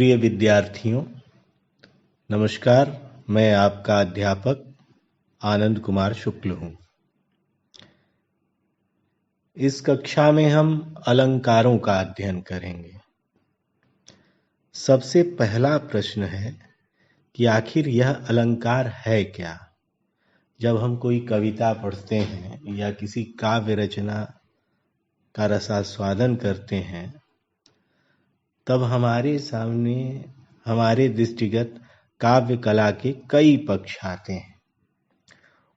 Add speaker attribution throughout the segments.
Speaker 1: प्रिय विद्यार्थियों, नमस्कार। मैं आपका अध्यापक आनंद कुमार शुक्ल हूँ। इस कक्षा में हम अलंकारों का अध्ययन करेंगे। सबसे पहला प्रश्न है कि आखिर यह अलंकार है क्या। जब हम कोई कविता पढ़ते हैं या किसी काव्य रचना का रसास्वादन करते हैं, तब हमारे सामने हमारे दृष्टिगत काव्य कला के कई पक्ष आते हैं।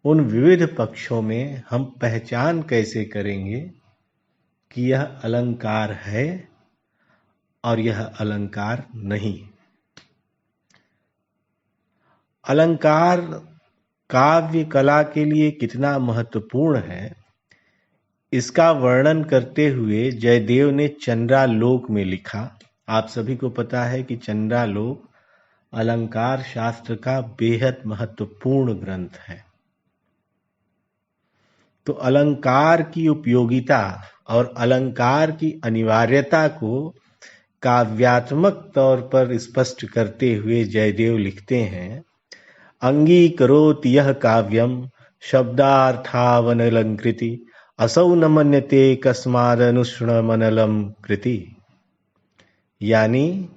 Speaker 1: उन विविध पक्षों में हम पहचान कैसे करेंगे कि यह अलंकार है और यह अलंकार नहीं। अलंकार काव्य कला के लिए कितना महत्वपूर्ण है, इसका वर्णन करते हुए जयदेव ने चंद्रालोक में लिखा। आप सभी को पता है कि चंद्रालोक अलंकार शास्त्र का बेहद महत्वपूर्ण ग्रंथ है। तो अलंकार की उपयोगिता और अलंकार की अनिवार्यता को काव्यात्मक तौर पर स्पष्ट करते हुए जयदेव लिखते हैं, अंगीकरोति यः काव्यम शब्दार्थावनलंकृति असौ न मन्यते कस्मादनुष्णमनलम कृति। यानी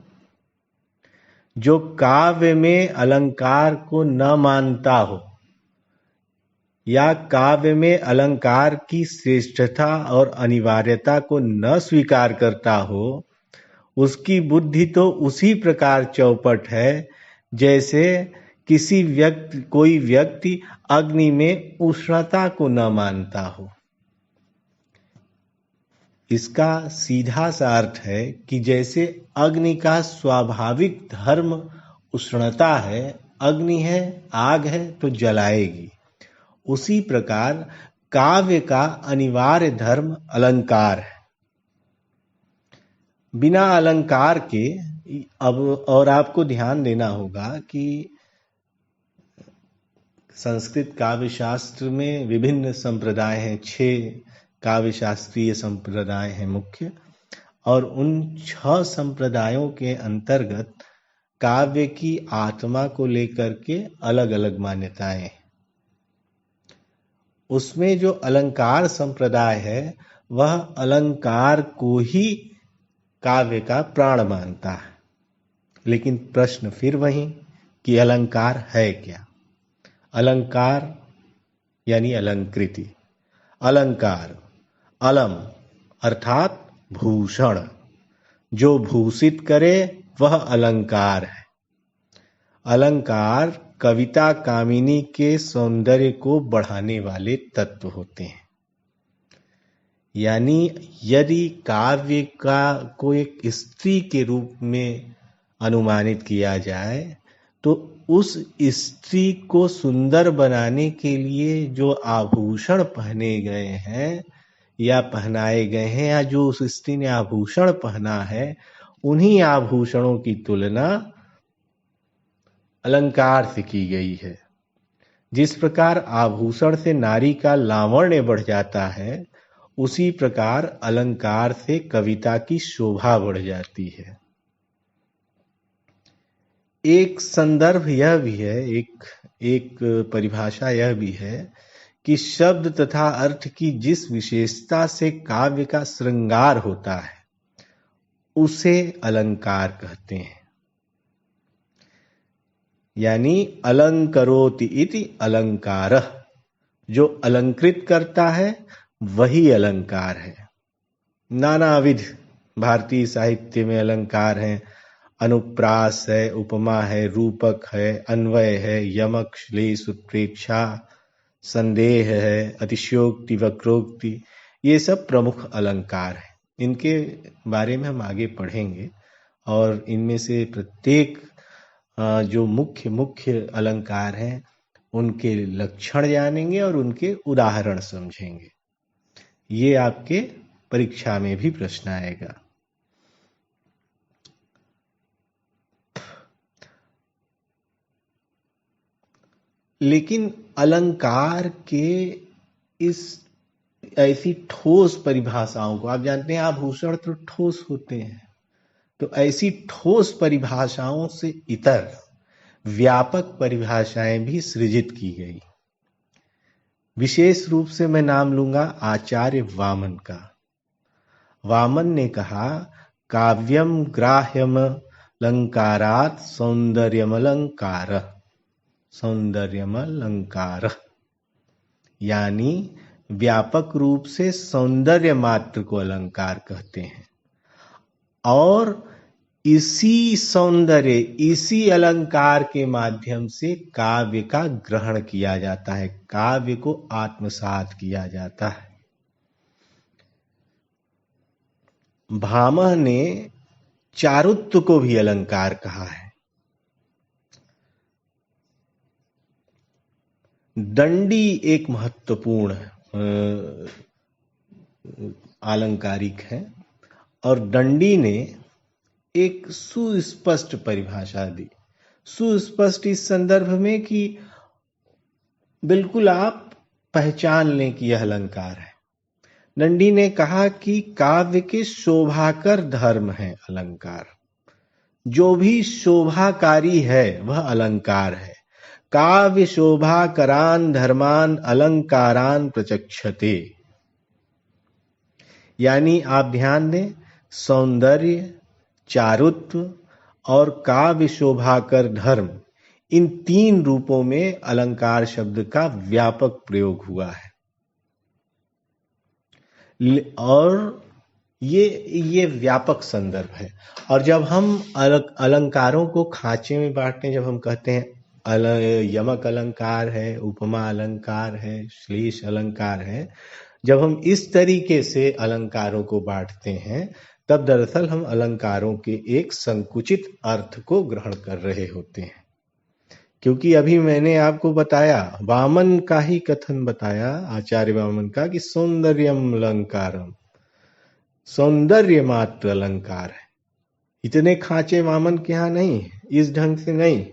Speaker 1: जो काव्य में अलंकार को न मानता हो या काव्य में अलंकार की श्रेष्ठता और अनिवार्यता को न स्वीकार करता हो, उसकी बुद्धि तो उसी प्रकार चौपट है जैसे कोई व्यक्ति अग्नि में उष्णता को न मानता हो। इसका सीधा सा अर्थ है कि जैसे अग्नि का स्वाभाविक धर्म उष्णता है, अग्नि है, आग है तो जलाएगी, उसी प्रकार काव्य का अनिवार्य धर्म अलंकार है। बिना अलंकार के अब और आपको ध्यान देना होगा कि संस्कृत काव्य शास्त्र में विभिन्न संप्रदाय हैं। 6 काव्य शास्त्रीय संप्रदाय हैं मुख्य, और उन 6 संप्रदायों के अंतर्गत काव्य की आत्मा को लेकर के अलग अलग मान्यताएं हैं। उसमें जो अलंकार संप्रदाय है, वह अलंकार को ही काव्य का प्राण मानता है। लेकिन प्रश्न फिर वही कि अलंकार है क्या। अलंकार यानी अलंकृति। अलंकार अलम अर्थात भूषण, जो भूषित करे वह अलंकार है। अलंकार कविता कामिनी के सौंदर्य को बढ़ाने वाले तत्व होते हैं। यानी यदि काव्य को एक स्त्री के रूप में अनुमानित किया जाए, तो उस स्त्री को सुंदर बनाने के लिए जो आभूषण पहने गए हैं या पहनाए गए हैं, या जो उस स्त्री ने आभूषण पहना है, उन्हीं आभूषणों की तुलना अलंकार से की गई है। जिस प्रकार आभूषण से नारी का लावण्य बढ़ जाता है, उसी प्रकार अलंकार से कविता की शोभा बढ़ जाती है। एक संदर्भ यह भी है, एक परिभाषा यह भी है कि शब्द तथा अर्थ की जिस विशेषता से काव्य का श्रृंगार होता है, उसे अलंकार कहते हैं। यानी अलंकरोति इति अलंकारः, जो अलंकृत करता है वही अलंकार है। नानाविध भारतीय साहित्य में अलंकार हैं। अनुप्रास है, उपमा है, रूपक है, अन्वय है, यमक, श्लेष, उत्प्रेक्षा, संदेह है, अतिशयोक्ति, वक्रोक्ति, ये सब प्रमुख अलंकार हैं। इनके बारे में हम आगे पढ़ेंगे और इनमें से प्रत्येक जो मुख्य अलंकार हैं उनके लक्षण जानेंगे और उनके उदाहरण समझेंगे। ये आपके परीक्षा में भी प्रश्न आएगा। लेकिन अलंकार के इस ऐसी ठोस परिभाषाओं को, आप जानते हैं आभूषण तो ठोस होते हैं, तो ऐसी ठोस परिभाषाओं से इतर व्यापक परिभाषाएं भी सृजित की गई। विशेष रूप से मैं नाम लूंगा आचार्य वामन का। वामन ने कहा, काव्यम ग्राह्यम अलंकारात् सौंदर्यमलंकार, सौंदर्यमलंकार, यानी व्यापक रूप से सौंदर्य मात्र को अलंकार कहते हैं और इसी सौंदर्य, इसी अलंकार के माध्यम से काव्य का ग्रहण किया जाता है, काव्य को आत्मसात किया जाता है। भामह ने चारुत्व को भी अलंकार कहा है। दंडी एक महत्वपूर्ण आलंकारिक है और दंडी ने एक सुस्पष्ट परिभाषा दी। सुस्पष्ट इस संदर्भ में कि बिल्कुल आप पहचान लें कि यह अलंकार है। दंडी ने कहा कि काव्य के शोभाकर धर्म है अलंकार, जो भी शोभाकारी है वह अलंकार है। काव्य शोभाकरान धर्मान अलंकारान प्रचक्षते, यानी आप ध्यान दें, सौंदर्य, चारुत्व और काव्य शोभाकर धर्म, इन तीन रूपों में अलंकार शब्द का व्यापक प्रयोग हुआ है। और ये व्यापक संदर्भ है। और जब हम अलंकारों को खांचे में बांटते हैं, जब हम कहते हैं यमक अलंकार है, उपमा अलंकार है, श्लेष अलंकार है, जब हम इस तरीके से अलंकारों को बांटते हैं तब दरअसल हम अलंकारों के एक संकुचित अर्थ को ग्रहण कर रहे होते हैं। क्योंकि अभी मैंने आपको बताया, वामन का ही कथन बताया, आचार्य वामन का, कि सौंदर्यम अलंकारम, सौंदर्य मात्र अलंकार है। इतने खांचे वामन के यहां नहीं, इस ढंग से नहीं,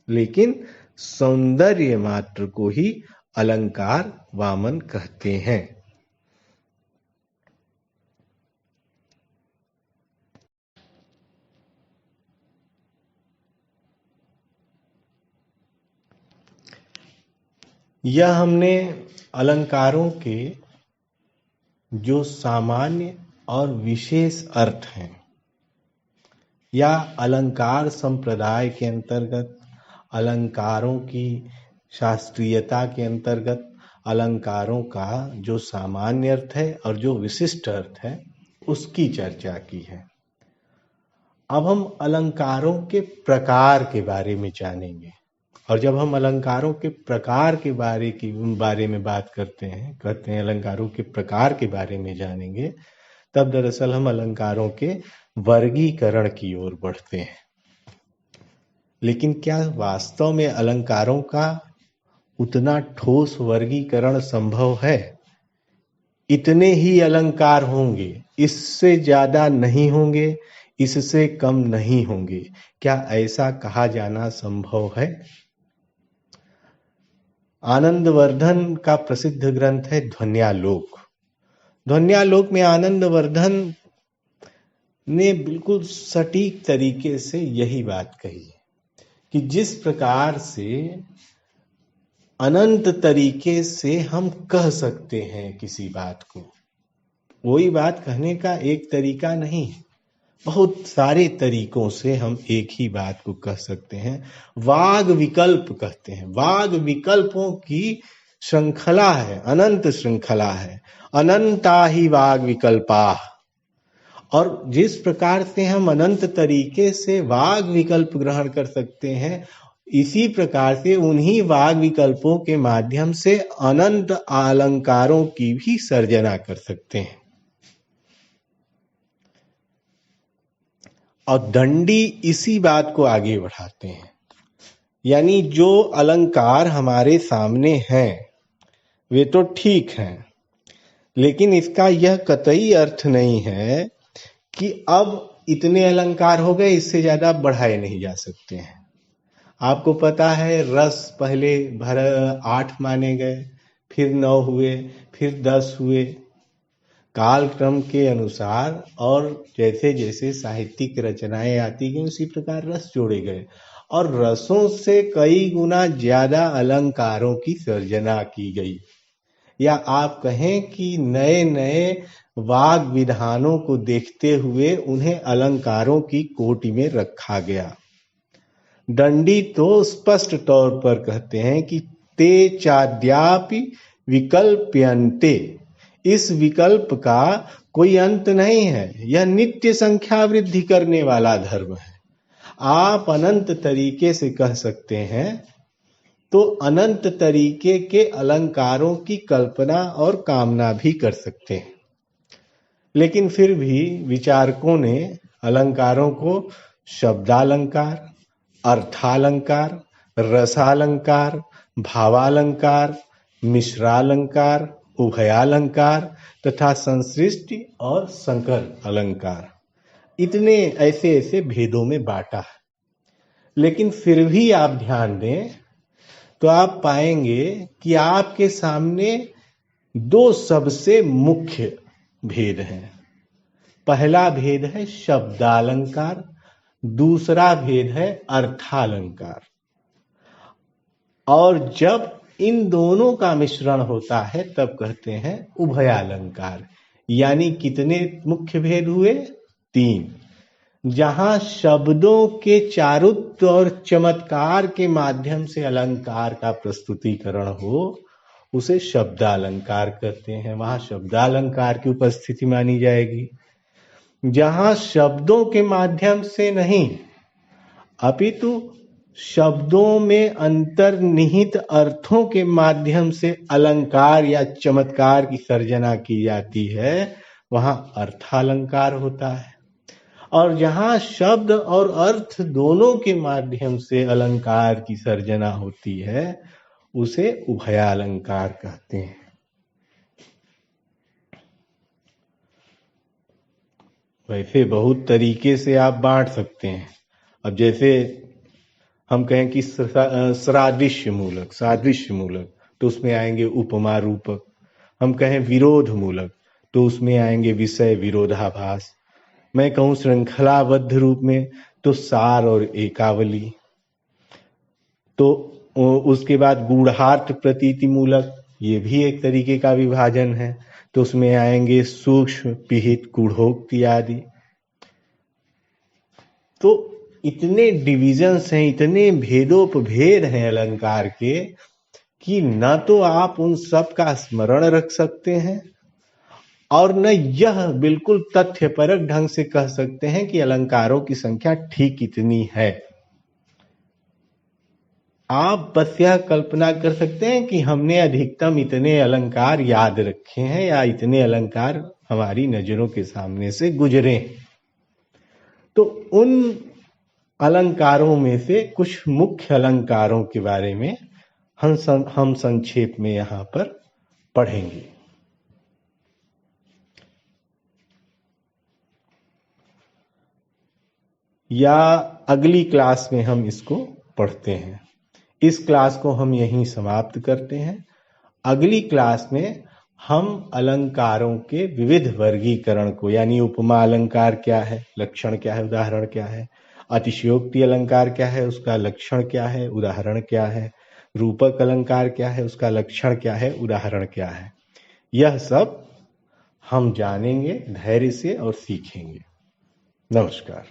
Speaker 1: लेकिन सौंदर्य मात्र को ही अलंकार वामन कहते हैं। यह हमने अलंकारों के जो सामान्य और विशेष अर्थ हैं या अलंकार संप्रदाय के अंतर्गत, अलंकारों की शास्त्रीयता के अंतर्गत अलंकारों का जो सामान्य अर्थ है और जो विशिष्ट अर्थ है उसकी चर्चा की है। अब हम अलंकारों के प्रकार के बारे में जानेंगे। और जब हम अलंकारों के प्रकार के बारे में बात कहते हैं अलंकारों के प्रकार के बारे में जानेंगे, तब दरअसल हम अलंकारों के वर्गीकरण की ओर बढ़ते हैं। लेकिन क्या वास्तव में अलंकारों का उतना ठोस वर्गीकरण संभव है? इतने ही अलंकार होंगे, इससे ज्यादा नहीं होंगे, इससे कम नहीं होंगे, क्या ऐसा कहा जाना संभव है? आनंदवर्धन का प्रसिद्ध ग्रंथ है ध्वन्यालोक। ध्वन्यालोक में आनंदवर्धन ने बिल्कुल सटीक तरीके से यही बात कही कि जिस प्रकार से अनंत तरीके से हम कह सकते हैं किसी बात को, वही बात कहने का एक तरीका नहीं है, बहुत सारे तरीकों से हम एक ही बात को कह सकते हैं। वाग विकल्प कहते हैं, वाग विकल्पों की श्रृंखला है, अनंत श्रृंखला है, अनंता ही वाग विकल्पा। और जिस प्रकार से हम अनंत तरीके से वाग विकल्प ग्रहण कर सकते हैं, इसी प्रकार से उन्हीं वाग विकल्पों के माध्यम से अनंत अलंकारों की भी सर्जना कर सकते हैं। और दंडी इसी बात को आगे बढ़ाते हैं, यानी जो अलंकार हमारे सामने हैं वे तो ठीक हैं, लेकिन इसका यह कतई अर्थ नहीं है कि अब इतने अलंकार हो गए, इससे ज्यादा बढ़ाए नहीं जा सकते हैं। आपको पता है, रस पहले 8 माने गए, फिर 9 हुए, फिर 10 हुए। कालक्रम के अनुसार और जैसे जैसे साहित्यिक रचनाएं आती गई उसी प्रकार रस जोड़े गए और रसों से कई गुना ज्यादा अलंकारों की सर्जना की गई, या आप कहें कि नए नए वाग विधानों को देखते हुए उन्हें अलंकारों की कोटि में रखा गया। दंडी तो स्पष्ट तौर पर कहते हैं कि ते चाद्यापि विकल्प्यन्ते, इस विकल्प का कोई अंत नहीं है, यह नित्य संख्या वृद्धि करने वाला धर्म है। आप अनंत तरीके से कह सकते हैं तो अनंत तरीके के अलंकारों की कल्पना और कामना भी कर सकते हैं, लेकिन फिर भी विचारकों ने अलंकारों को शब्दालंकार, अर्थालंकार, रसालंकार, भावालंकार, मिश्रालंकार, उभयालंकार तथा संसृष्टि और संकर अलंकार, इतने ऐसे ऐसे भेदों में बांटा है। लेकिन फिर भी आप ध्यान दें तो आप पाएंगे कि आपके सामने दो सबसे मुख्य भेद हैं। पहला भेद है शब्दालंकार, दूसरा भेद है अर्थालंकार। और जब इन दोनों का मिश्रण होता है तब कहते हैं उभयालंकार। यानी कितने मुख्य भेद हुए? 3। जहां शब्दों के चारुत्व और चमत्कार के माध्यम से अलंकार का प्रस्तुतिकरण हो उसे शब्दालंकार कहते हैं, वहां शब्दालंकार की उपस्थिति मानी जाएगी। जहां शब्दों के माध्यम से नहीं अपितु शब्दों में अंतर्निहित अर्थों के माध्यम से अलंकार या चमत्कार की सर्जना की जाती है वहां अर्थालंकार होता है। और जहां शब्द और अर्थ दोनों के माध्यम से अलंकार की सर्जना होती है उसे उभयालंकार कहते हैं। वैसे बहुत तरीके से आप बांट सकते हैं। अब जैसे हम कहें कि सादृश्य मूलक तो उसमें आएंगे उपमा रूपक। हम कहें विरोध मूलक तो उसमें आएंगे विषय विरोधाभास। मैं कहूं श्रृंखलाबद्ध रूप में तो सार और एकावली। तो उसके बाद गूढ़ार्थ प्रतीति मूलक, ये भी एक तरीके का विभाजन है, तो उसमें आएंगे सूक्ष्म पिहित गूढ़ोक्ति आदि। तो इतने डिविजन्स हैं, इतने भेदोपभेद हैं अलंकार के कि न तो आप उन सब का स्मरण रख सकते हैं और न यह बिल्कुल तथ्यपरक ढंग से कह सकते हैं कि अलंकारों की संख्या ठीक कितनी है। आप बस यह कल्पना कर सकते हैं कि हमने अधिकतम इतने अलंकार याद रखे हैं या इतने अलंकार हमारी नजरों के सामने से गुजरे। तो उन अलंकारों में से कुछ मुख्य अलंकारों के बारे में हम संक्षेप में यहां पर पढ़ेंगे। या अगली क्लास में हम इसको पढ़ते हैं। इस क्लास को हम यहीं समाप्त करते हैं। अगली क्लास में हम अलंकारों के विविध वर्गीकरण को, यानी उपमा अलंकार क्या है, लक्षण क्या है, उदाहरण क्या है, अतिशयोक्ति अलंकार क्या है, उसका लक्षण क्या है, उदाहरण क्या है, रूपक अलंकार क्या है, उसका लक्षण क्या है, उदाहरण क्या है, यह सब हम जानेंगे धैर्य से और सीखेंगे। नमस्कार।